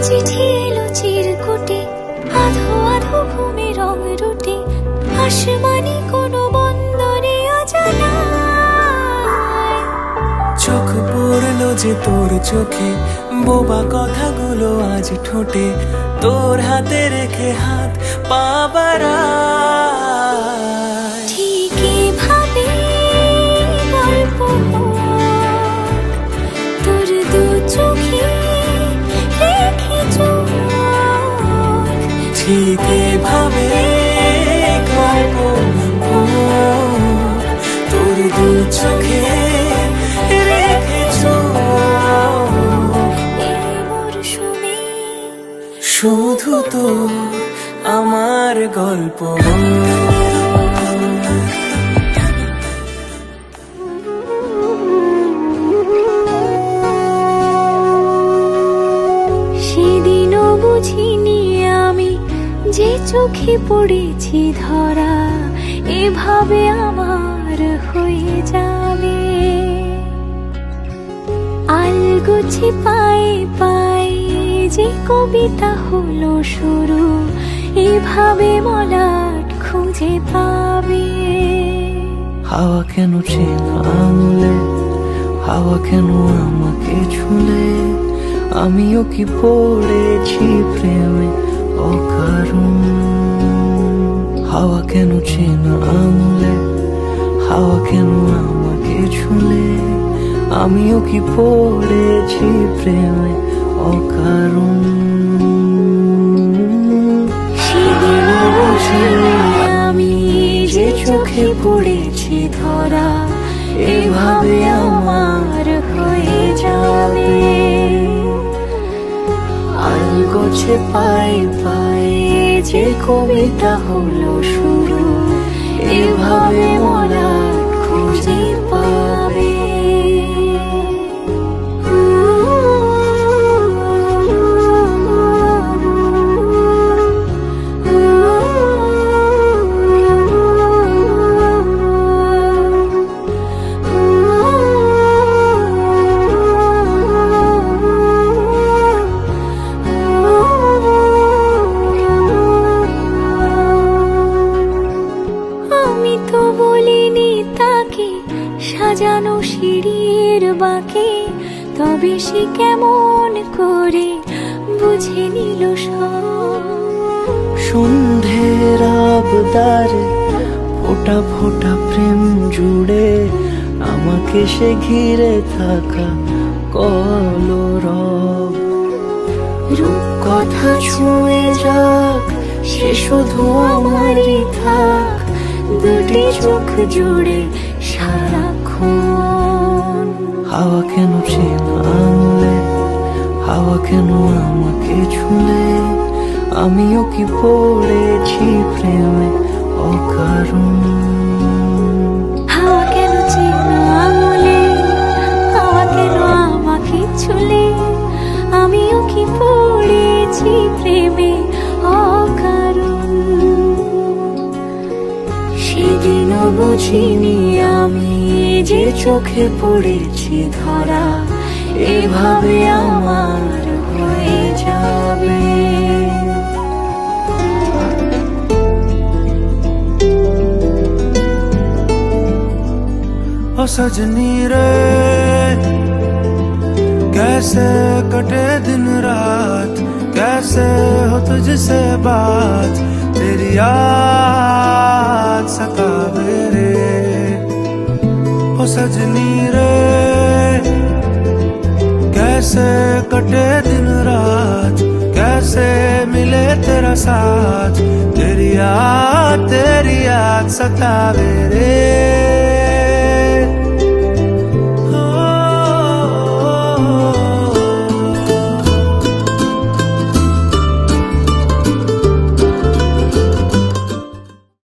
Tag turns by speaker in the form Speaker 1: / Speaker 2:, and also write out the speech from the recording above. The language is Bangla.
Speaker 1: চিঠি এলো চিরকুটে, আধো আধো ঘুমে রং রুটে, আসমানি কোনো বন্দরে অজানায়।
Speaker 2: চোখ পড়লো যে তোর চোখে, বোবা কথাগুলো আজ ঠোঁটে, তোর হাতে রেখে হাত পা বাড়ায়।
Speaker 1: ঠিক এভাবে গল্প হোক, তোর দু চোখে রেখে চোখ।
Speaker 2: ঠিক এভাবে গল্প হোক, তোর দু চোখে রেখে চোখ।
Speaker 1: এই মরশুমে
Speaker 2: শুধু তোর আমার গল্প।
Speaker 1: সেদিনও বুঝিনি আমি যে চোখে পড়েছি ধরা, এভাবে আমার হয়ে যাবে। আলগোছে পায়ে পায়ে যে কবিতা হলো শুরু, এভাবে মলাট খুঁজে পাবে।
Speaker 2: হাওয়া কেন চেনা আঙুলে, হাওয়া কেন আমাকে ছুলে, আমিও কি পড়েছি প্রেমে অকারণ। হাওয়া কেন চেনা আঙুলে, হাওয়া কেন আমাকে ছুলে, আমিও কি পড়েছি প্রেমে অকারণ।
Speaker 1: সেদিনও বুঝিনি আমি যে চোখে পড়েছি ধরা, এভাবে আমার হয়ে যাবে।
Speaker 2: আলগোছে পায়ে পায়ে যে কবিতা হলো শুরু, এভাবে মলাট খুঁজে পাবে।
Speaker 1: আমি তো বলিনি তাকে সাজানো সিঁড়ির বাঁকে, তবে সে কেমন করে বুঝে নিল সব।
Speaker 2: সন্ধ্যের আবদারে ফোটা ফোটা প্রেম জুড়ে, আমাকে সে ঘিরে থাকা কলরব।
Speaker 1: রূপকথা ছুঁয়ে যাক, সে শুধু আমারই থাক, দুটি চোখ জুড়ে সারাক্ষণ।
Speaker 2: হাওয়া কেন চেনা আঙুলে, হাওয়া কেন আমাকে ছুলে, আমিও কি পড়েছি প্রেমে অকারণ।
Speaker 1: হাওয়া কেন চেনা আঙুলে, হাওয়া কেন আমাকে ছুলে, আমিও কি পড়েছি প্রেমে অকারণ। সেদিনও বুঝিনি আমি যে চোখে পড়েছি ধরা, এভাবে আমার হয়ে যাবে।
Speaker 3: ओ सजनी रे कैसे कटे दिन रात, कैसे हो तुझसे बात, तेरी याद सतावे रे। ओ सजनी रे कैसे कटे दिन रात, कैसे मिले तेरा साथ, तेरी याद सतावे रे।